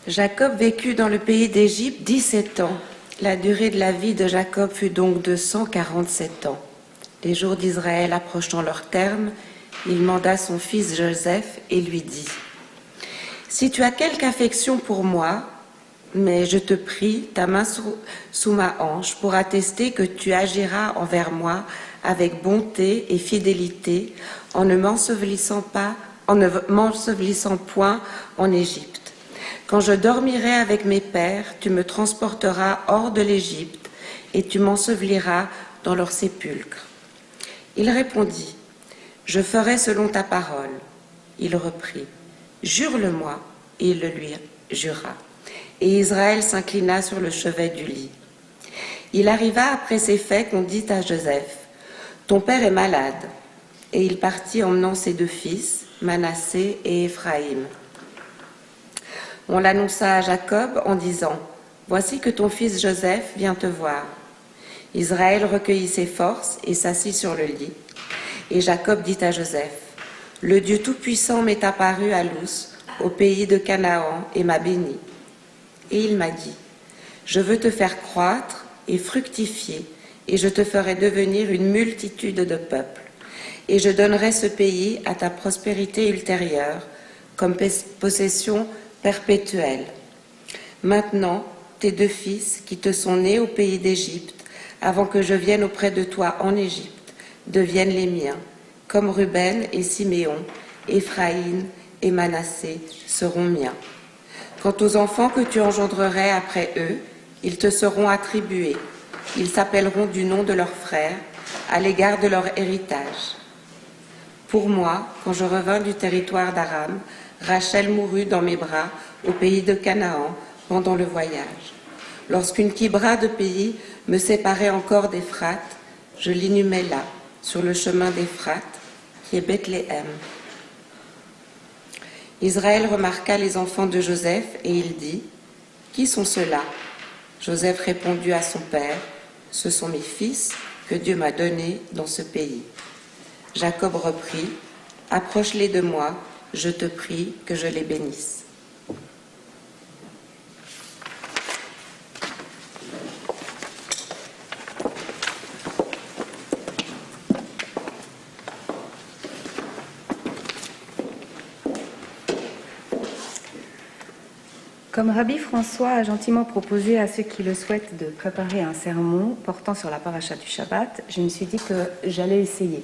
Jacob vécut dans le pays d'Égypte 17 ans. La durée de la vie de Jacob fut donc de 147 ans. Les jours d'Israël approchant leur terme, il manda son fils Joseph et lui dit : « Si tu as quelque affection pour moi, mais je te prie, ta main sous ma hanche pour attester que tu agiras envers moi avec bonté et fidélité en ne m'ensevelissant point en Égypte. Quand je dormirai avec mes pères, tu me transporteras hors de l'Égypte et tu m'enseveliras dans leur sépulcre. » Il répondit : « Je ferai selon ta parole. » Il reprit : « Jure-le-moi. » Et il le lui jura. Et Israël s'inclina sur le chevet du lit. Il arriva après ces faits qu'on dit à Joseph : « Ton père est malade. » Et il partit emmenant ses deux fils, Manassé et Éphraïm. On l'annonça à Jacob en disant : « Voici que ton fils Joseph vient te voir. » Israël recueillit ses forces et s'assit sur le lit. Et Jacob dit à Joseph : « Le Dieu Tout-Puissant m'est apparu à Luz, au pays de Canaan, et m'a béni. Et il m'a dit : Je veux te faire croître et fructifier, et je te ferai devenir une multitude de peuples. Et je donnerai ce pays à ta prospérité ultérieure, comme possession perpétuelle. Maintenant, tes deux fils, qui te sont nés au pays d'Égypte, avant que je vienne auprès de toi en Égypte, deviennent les miens, comme Ruben et Siméon, Éphraïm et Manassé seront miens. Quant aux enfants que tu engendrerais après eux, ils te seront attribués. Ils s'appelleront du nom de leurs frères, à l'égard de leur héritage. Pour moi, quand je revins du territoire d'Aram, Rachel mourut dans mes bras au pays de Canaan pendant le voyage. Lorsqu'une kibra de pays me séparait encore d'Éphrate, je l'inhumai là, sur le chemin d'Éphrate, qui est Bethléem. Israël remarqua les enfants de Joseph et il dit : « Qui sont ceux-là » Joseph répondit à son père : « Ce sont mes fils que Dieu m'a donnés dans ce pays. » Jacob reprit : « Approche-les de moi, je te prie que je les bénisse. » Comme Rabbi François a gentiment proposé à ceux qui le souhaitent de préparer un sermon portant sur la paracha du Shabbat, je me suis dit que j'allais essayer.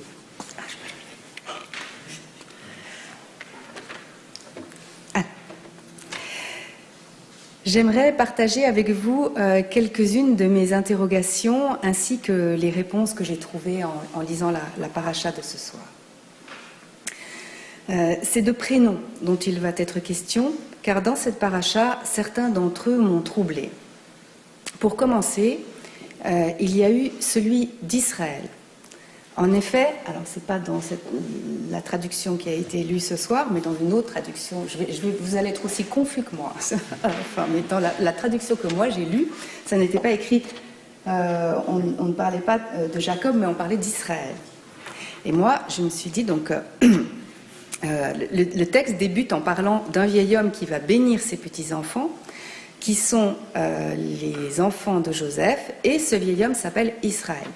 J'aimerais partager avec vous quelques-unes de mes interrogations ainsi que les réponses que j'ai trouvées en lisant la paracha de ce soir. C'est de prénoms dont il va être question, car dans cette paracha, certains d'entre eux m'ont troublée. Pour commencer, il y a eu celui d'Israël. En effet, alors c'est pas dans la traduction qui a été lue ce soir, mais dans une autre traduction, vous allez être aussi confus que moi. Enfin, mais dans la traduction que moi j'ai lue, ça n'était pas écrit, on ne parlait pas de Jacob, mais on parlait d'Israël. Et moi, je me suis dit donc... le texte débute en parlant d'un vieil homme qui va bénir ses petits-enfants, qui sont les enfants de Joseph, et ce vieil homme s'appelle Israël.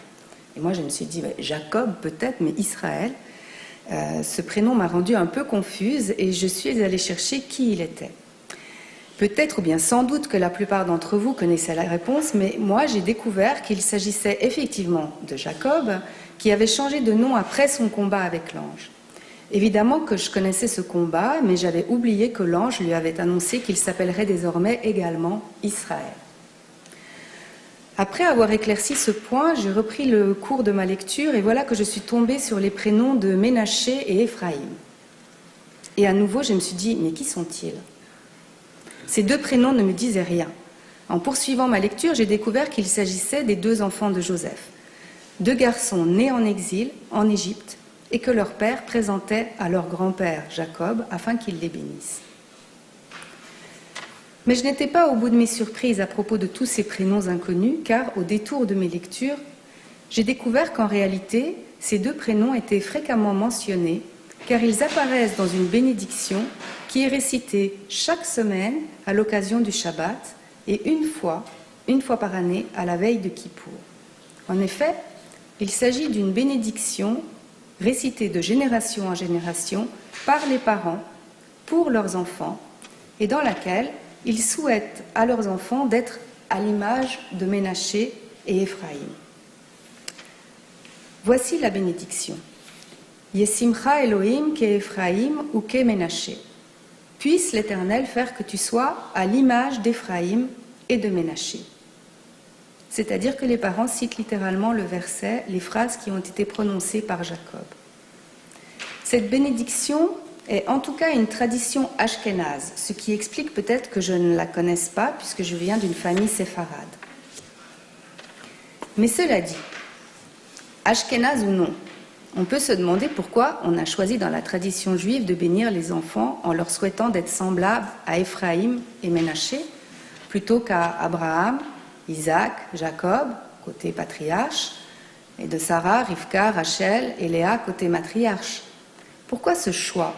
Et moi, je me suis dit, Jacob peut-être, mais Israël, ce prénom m'a rendue un peu confuse, et je suis allée chercher qui il était. Peut-être, ou bien sans doute que la plupart d'entre vous connaissaient la réponse, mais moi, j'ai découvert qu'il s'agissait effectivement de Jacob, qui avait changé de nom après son combat avec l'ange. Évidemment que je connaissais ce combat, mais j'avais oublié que l'ange lui avait annoncé qu'il s'appellerait désormais également Israël. Après avoir éclairci ce point, j'ai repris le cours de ma lecture et voilà que je suis tombée sur les prénoms de Ménaché et Éphraïm. Et à nouveau, je me suis dit, mais qui sont-ils ? Ces deux prénoms ne me disaient rien. En poursuivant ma lecture, j'ai découvert qu'il s'agissait des deux enfants de Joseph, deux garçons nés en exil, en Égypte, et que leur père présentait à leur grand-père Jacob afin qu'il les bénisse. Mais je n'étais pas au bout de mes surprises à propos de tous ces prénoms inconnus, car au détour de mes lectures, j'ai découvert qu'en réalité, ces deux prénoms étaient fréquemment mentionnés car ils apparaissent dans une bénédiction qui est récitée chaque semaine à l'occasion du Shabbat et une fois par année à la veille de Kippour. En effet, il s'agit d'une bénédiction récitée de génération en génération par les parents pour leurs enfants et dans laquelle ils souhaitent à leurs enfants d'être à l'image de Ménaché et Éphraïm. Voici la bénédiction. Yesimcha Elohim ke Éphraïm ou ke Ménaché. Puisse l'Éternel faire que tu sois à l'image d'Éphraïm et de Ménaché. C'est-à-dire que les parents citent littéralement le verset, les phrases qui ont été prononcées par Jacob. Cette bénédiction est en tout cas une tradition ashkénaze, ce qui explique peut-être que je ne la connaisse pas puisque je viens d'une famille séfarade. Mais cela dit, ashkénaze ou non, on peut se demander pourquoi on a choisi dans la tradition juive de bénir les enfants en leur souhaitant d'être semblables à Éphraïm et Ménaché plutôt qu'à Abraham, Isaac, Jacob, côté patriarche, et de Sarah, Rivka, Rachel et Léa, côté matriarche. Pourquoi ce choix ?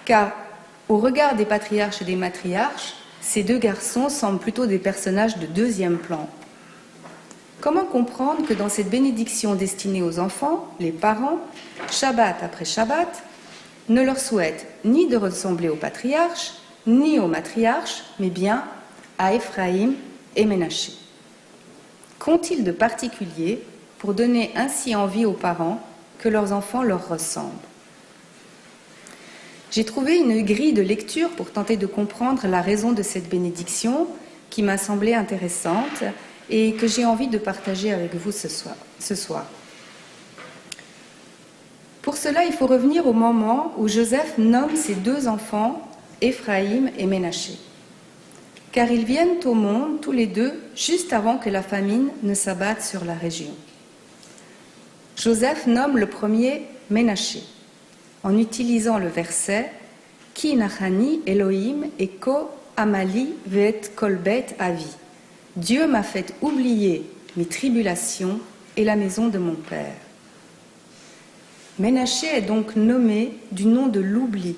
Car, au regard des patriarches et des matriarches, ces deux garçons semblent plutôt des personnages de deuxième plan. Comment comprendre que dans cette bénédiction destinée aux enfants, les parents, Shabbat après Shabbat, ne leur souhaitent ni de ressembler aux patriarches, ni aux matriarches, mais bien à Éphraïm et Ménaché. Qu'ont-ils de particulier pour donner ainsi envie aux parents que leurs enfants leur ressemblent ? J'ai trouvé une grille de lecture pour tenter de comprendre la raison de cette bénédiction qui m'a semblé intéressante et que j'ai envie de partager avec vous ce soir. Pour cela, il faut revenir au moment où Joseph nomme ses deux enfants, Éphraïm et Ménaché. Car ils viennent au monde tous les deux juste avant que la famine ne s'abatte sur la région. Joseph nomme le premier Ménaché, en utilisant le verset « Ki nachani Elohim eko amali ve'et kolbet avi » Dieu m'a fait oublier mes tribulations et la maison de mon père. Ménaché est donc nommé du nom de l'oubli,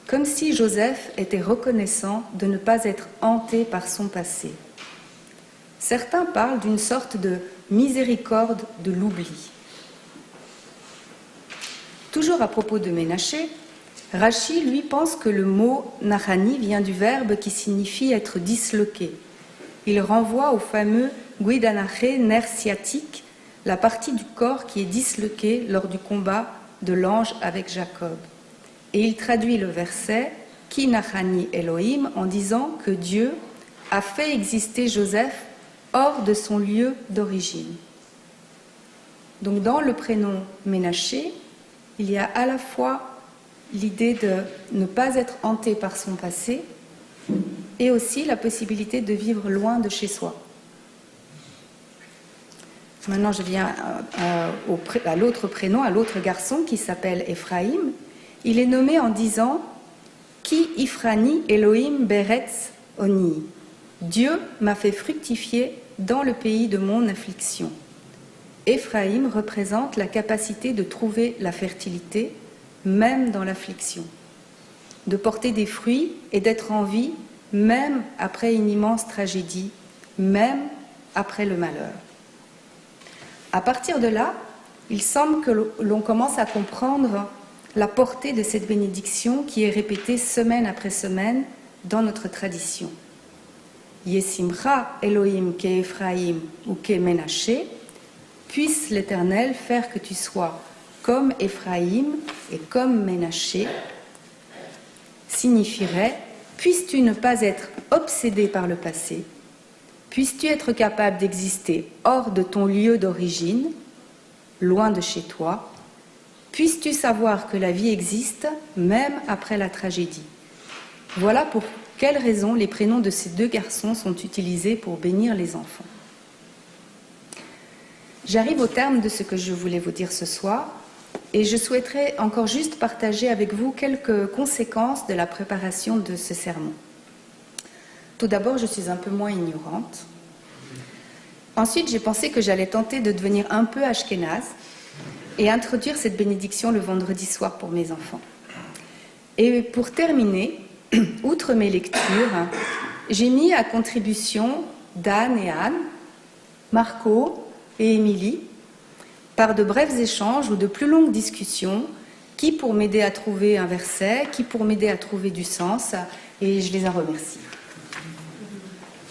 comme si Joseph était reconnaissant de ne pas être hanté par son passé. Certains parlent d'une sorte de miséricorde de l'oubli. Toujours à propos de Ménaché, Rachi, lui, pense que le mot « nachani » vient du verbe qui signifie être disloqué. Il renvoie au fameux « guidanaché » nerf sciatique, la partie du corps qui est disloquée lors du combat de l'ange avec Jacob. Et il traduit le verset « Ki nachani Elohim » en disant que Dieu a fait exister Joseph hors de son lieu d'origine. Donc dans le prénom Ménaché, il y a à la fois l'idée de ne pas être hanté par son passé et aussi la possibilité de vivre loin de chez soi. Maintenant, je viens à l'autre prénom, à l'autre garçon qui s'appelle Éphraïm. Il est nommé en disant « Ki Ifrani Elohim Beretz Oni » Dieu m'a fait fructifier dans le pays de mon affliction. Éphraïm représente la capacité de trouver la fertilité, même dans l'affliction, de porter des fruits et d'être en vie, même après une immense tragédie, même après le malheur. À partir de là, il semble que l'on commence à comprendre la portée de cette bénédiction qui est répétée semaine après semaine dans notre tradition. Yesimcha Elohim ke Éphraïm ou ke Ménaché, puisse l'Éternel faire que tu sois comme Éphraïm et comme Ménaché, signifierait puisses-tu ne pas être obsédé par le passé, puisses-tu être capable d'exister hors de ton lieu d'origine, loin de chez toi, puisses-tu savoir que la vie existe même après la tragédie. Voilà pour quelles raisons les prénoms de ces deux garçons sont utilisés pour bénir les enfants. J'arrive au terme de ce que je voulais vous dire ce soir et je souhaiterais encore juste partager avec vous quelques conséquences de la préparation de ce sermon. Tout d'abord, je suis un peu moins ignorante. Ensuite, j'ai pensé que j'allais tenter de devenir un peu ashkénaze et introduire cette bénédiction le vendredi soir pour mes enfants. Et pour terminer, outre mes lectures, j'ai mis à contribution Dan et Anne, Marco et Émilie, par de brefs échanges ou de plus longues discussions, qui pour m'aider à trouver un verset, qui pour m'aider à trouver du sens, et je les en remercie.